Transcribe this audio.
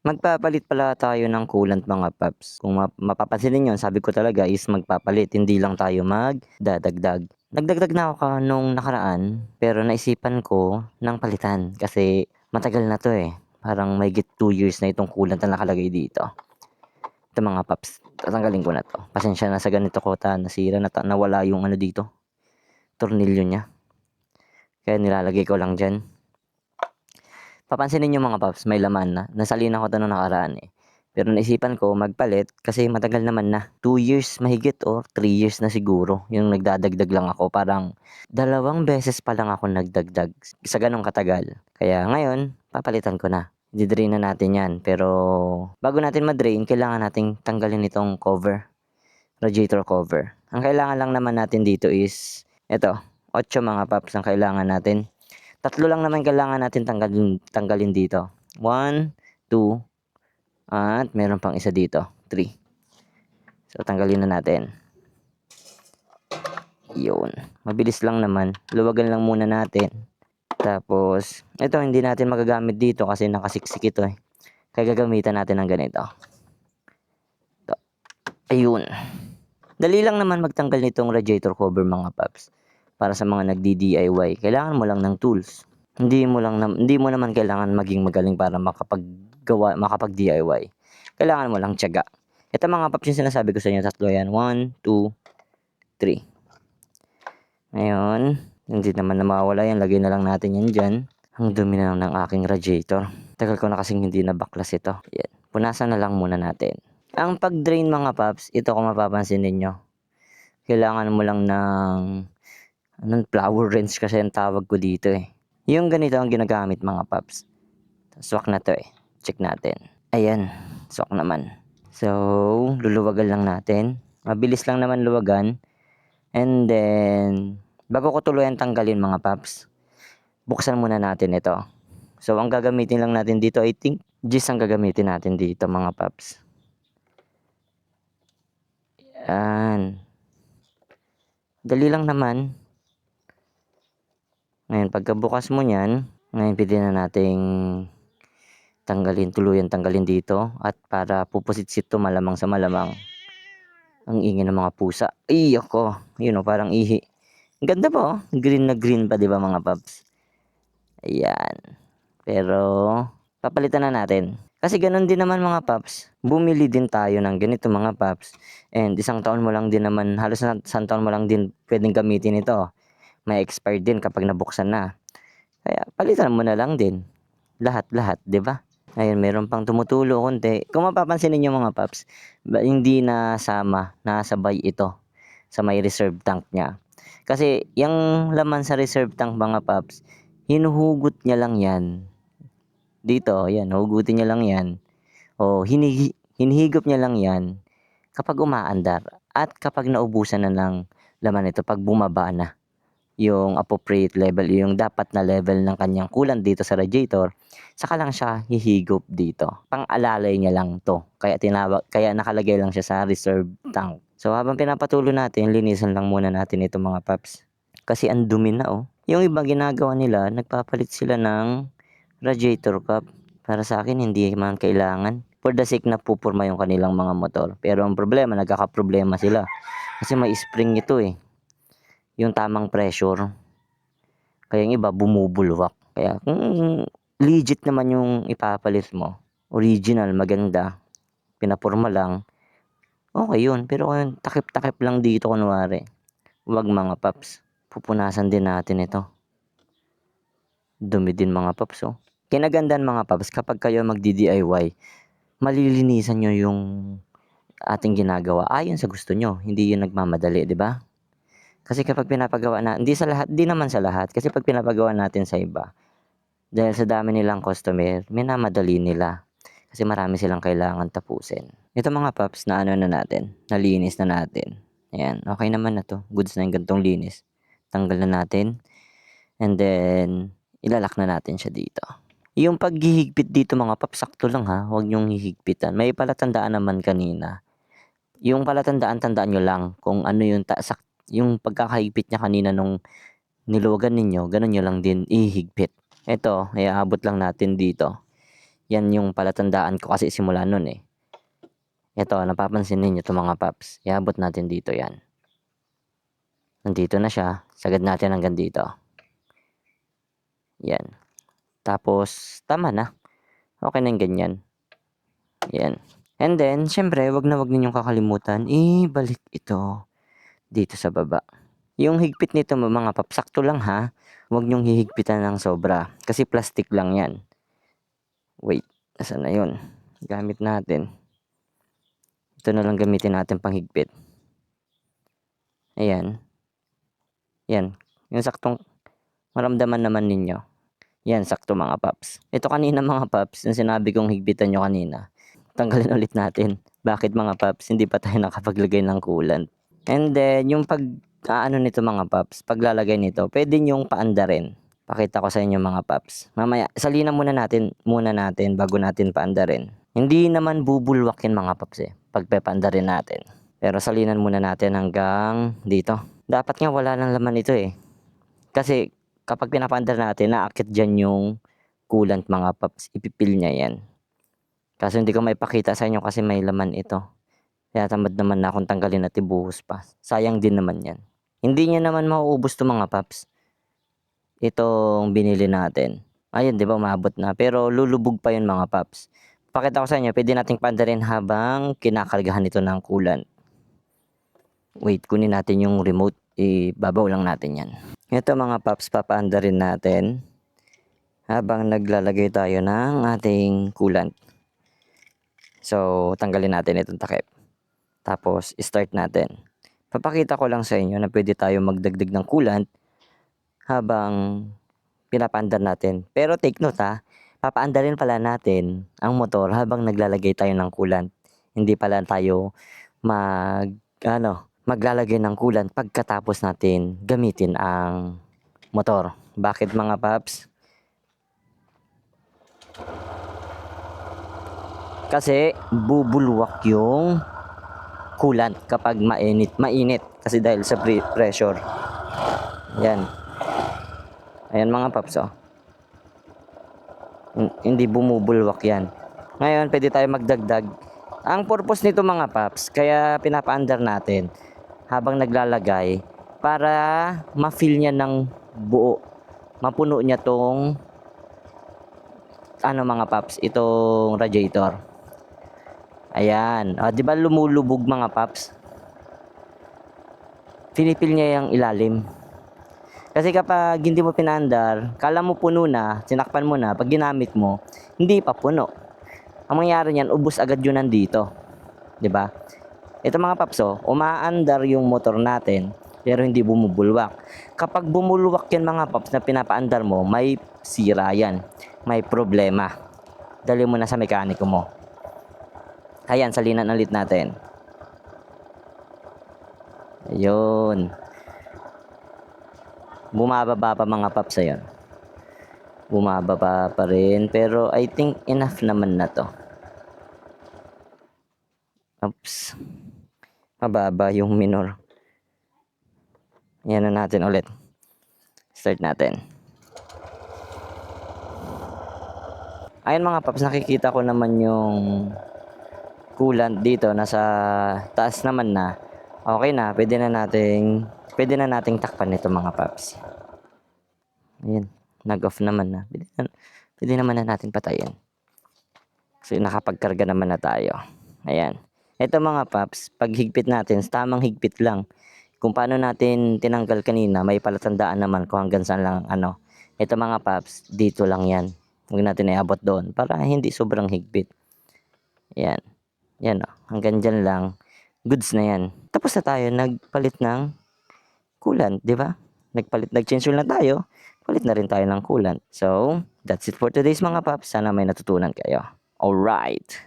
Magpapalit pala tayo ng coolant mga paps. Kung mapapansin ninyo, sabi ko talaga is magpapalit, hindi lang tayo magdadagdag. Nagdagdag na ako nung nakaraan, pero naisipan ko ng palitan kasi matagal na to eh. Parang may 2 years na itong coolant na nakalagay dito. Ito mga paps, tatanggalin ko na to. Pasensya na sa ganito ko nasira, nawala yung ano dito, tornilyo niya. Kaya nilalagay ko lang dyan. Papansinin niyo mga paps, may laman na. Nasalina ko 'to nung nakaraan eh. Pero naisipan ko magpalit kasi matagal naman na. 2 years mahigit o 3 years na siguro yung nagdadagdag lang ako. Parang 2 beses pa lang ako nagdagdag sa ganong katagal. Kaya ngayon, papalitan ko na. Di-drain na natin yan. Pero bago natin ma-drain, kailangan nating tanggalin itong cover, radiator cover. Ang kailangan lang naman natin dito is ito, 8 mga paps ang kailangan natin. 3 lang naman kailangan natin tanggalin dito. 1, 2, at meron pang isa dito, 3. So tanggalin na natin. Yun. Mabilis lang naman. Luwagan lang muna natin. Tapos, ito hindi natin magagamit dito kasi nakasiksik ito eh. Kaya gagamitan natin ng ganito. Ito. Ayun. Dali lang naman magtanggal nitong radiator cover mga paps. Para sa mga nagdi-DIY, kailangan mo lang ng tools. Hindi mo naman kailangan maging magaling para makapag-DIY. Kailangan mo lang tiyaga. Ito mga paps yung sinasabi ko sa inyo, 3 yan. 1, 2, 3. Ngayon, hindi naman na mawawala yan. Lagay na lang natin yan dyan. Ang dumi na lang ng aking radiator. Tagal ko na kasing hindi nabaklas ito. Yan. Punasan na lang muna natin. Ang pag-drain mga paps, ito kung mapapansin ninyo. Kailangan mo lang ng flower wrench kasi ang tawag ko dito eh. Yung ganito ang ginagamit mga paps. Swak na to eh. Check natin. Ayan. Swak naman. So, luluwagan lang natin. Mabilis lang naman luwagan. And then, bago ko tuluyan tanggalin mga paps, buksan muna natin ito. So, ang gagamitin lang natin dito, I think, gis ang gagamitin natin dito mga paps. Ayan. Dali lang naman. Ngayon, pagkabukas mo niyan, ngayon pwede na nating tuluyan tanggalin dito. At para pupusit-sit to malamang sa malamang. Ang ingay ng mga pusa. Ay, ako. Yun o, parang ihi. Ang ganda pa oh. Green na green pa, di ba mga paps? Ayan. Pero, papalitan na natin. Kasi ganun din naman mga paps. Bumili din tayo ng ganito mga paps. And isang taon mo lang din naman, halos isang taon mo lang din pwedeng gamitin ito. May expired din kapag nabuksan na. Kaya palitan mo na lang din. Lahat-lahat, 'di ba? Ayun, meron pang tumutulo konti. Kung mapapansin niyo mga paps, hindi nasabay ito sa may reserve tank niya. Kasi yung laman sa reserve tank mga paps, hinuhugot niya lang 'yan. Dito, ayan, hugutin niya lang 'yan. O hinihigop niya lang 'yan kapag umaandar at kapag naubusan na ng laman ito pag bumaba na yung appropriate level, yung dapat na level ng kanyang coolant dito sa radiator, saka lang siya hihigop dito. Pang-alalay niya lang to. Kaya nakalagay lang siya sa reserve tank. So habang pinapatuloy natin, linisan lang muna natin ito mga paps. Kasi ang dumi na oh. Yung iba ginagawa nila, nagpapalit sila ng radiator cap. Para sa akin, hindi man kailangan. For the sake na pupurma yung kanilang mga motor. Pero ang problema, nagkakaproblema sila. Kasi may spring ito eh. Yung tamang pressure. Kaya yung iba bumubulwak. Kaya kung legit naman yung ipapalit mo, original, maganda, pinapurma lang, okay yun. Pero kung takip-takip lang dito kunwari, wag mga paps. Pupunasan din natin ito. Dumi din mga paps oh. Kinagandaan mga paps, kapag kayo magdi-DIY, malilinisan nyo yung ating ginagawa ayon sa gusto nyo. Hindi yun nagmamadali, di ba? Kasi kapag pinapagawa na, hindi naman sa lahat, kasi pag pinapagawa natin sa iba, dahil sa dami nilang customer, minamadali nila. Kasi marami silang kailangan tapusin. Ito mga paps, na nalinis na natin. Ayan, okay naman na to. Goods na yung gantong linis. Tanggal na natin. And then, ilalak na natin siya dito. Yung paghihigpit dito mga paps, sakto lang ha. Huwag nyong hihigpitan. May palatandaan naman kanina. Yung palatandaan, tandaan nyo lang kung ano yung pagkakahigpit niya kanina nung niluwagan ninyo, ganun nyo lang din ihigpit. Ito, iaabot lang natin dito. Yan yung palatandaan ko kasi simula nun eh. Ito, napapansin ninyo ito mga paps. Iabot natin dito yan. Nandito na siya. Sagad natin hanggang dito. Yan. Tapos, tama na. Okay na yung ganyan. Yan. And then, syempre, wag ninyong kakalimutan, ibalik ito dito sa baba. Yung higpit nito mga paps, sakto lang ha. Wag nyong hihigpitan ng sobra. Kasi plastic lang yan. Wait, nasaan na yun? Gamit natin. Ito na lang gamitin natin pang higpit. Ayan. Yan. Yung saktong maramdaman naman ninyo. Yan, sakto mga paps. Ito kanina mga paps, yung sinabi kong higpitan nyo kanina. Tanggalin ulit natin. Bakit mga paps? Hindi pa tayo nakapaglagay ng coolant. And then, yung nito mga paps, paglalagay nito, pwede nyong paandarin. Pakita ko sa inyo mga paps. Mamaya, salinan muna natin bago natin paandarin. Hindi naman bubulwak yan mga paps eh, pagpepaandarin natin. Pero salinan muna natin hanggang dito. Dapat nga wala ng laman ito eh. Kasi kapag pinapaandar natin, naakit dyan yung coolant mga paps. Ipipil niya yan. Kaso hindi ko maipakita sa inyo kasi may laman ito. Kaya tamad naman na akong tanggalin at ibuhos pa. Sayang din naman yan. Hindi niya naman mauubos to mga paps. Itong binili natin. Ayun, di ba umabot na. Pero lulubog pa yun mga paps. Pakita ko sa inyo, pwede nating paandarin habang kinakargahan ito ng coolant. Wait, kunin natin yung remote. Ibabaw lang natin yan. Ito mga paps, papaandarin natin habang naglalagay tayo ng ating coolant. So, tanggalin natin itong takip. Tapos, start natin. Papakita ko lang sa inyo na pwede tayo magdagdag ng coolant habang pinapaandar natin. Pero take note ha, papaandarin pala natin ang motor habang naglalagay tayo ng coolant. Hindi pala tayo maglalagay ng coolant pagkatapos natin gamitin ang motor. Bakit mga paps? Kasi bubulwak yung coolant kapag mainit kasi dahil sa pressure. Yan. Ayan mga paps oh. Hindi bumubulwak yan. Ngayon pwede tayo magdagdag. Ang purpose nito mga paps, kaya pinapaandar natin habang naglalagay para ma-fill niya ng buo. Mapuno niya tong mga paps, itong radiator. Ayan. Di ba lumulubog mga paps? Pinipil niya yung ilalim. Kasi kapag hindi mo pinaandar, kala mo puno na, sinakpan mo na, pag ginamit mo, hindi pa puno. Ang mangyari niyan, ubos agad yun nandito. 'Di ba? Ito mga paps, umaandar yung motor natin, pero hindi bumubulwak. Kapag bumulwak yan mga paps na pinapaandar mo, may sira yan. May problema. Dali mo na sa mekaniko mo. Ayan, salinan ulit natin. Ayun. Bumababa pa mga paps ayun. Bumababa pa rin. Pero I think enough naman na to. Oops. Mababa yung minor. Ayan na natin ulit. Start natin. Ayun mga paps, nakikita ko naman yung coolant dito, nasa taas naman na. Okay na, pwede na nating takpan nito mga paps. Ayan, nag-off naman na. Pwede naman na natin patayin. Kasi nakapagkarga naman na tayo. Ayan. Ito mga paps, pag higpit natin, tamang higpit lang. Kung paano natin tinanggal kanina, may palatandaan naman kung hanggang saan lang Ito mga paps, dito lang yan. Huwag natin iabot doon para hindi sobrang higpit. Ayan. Yan hanggang dyan lang. Goods na yan. Tapos na tayo, nagpalit ng coolant, di ba? Nag-change oil na tayo. Palit na rin tayo ng coolant. So, that's it for today's mga paps. Sana may natutunan kayo. Alright.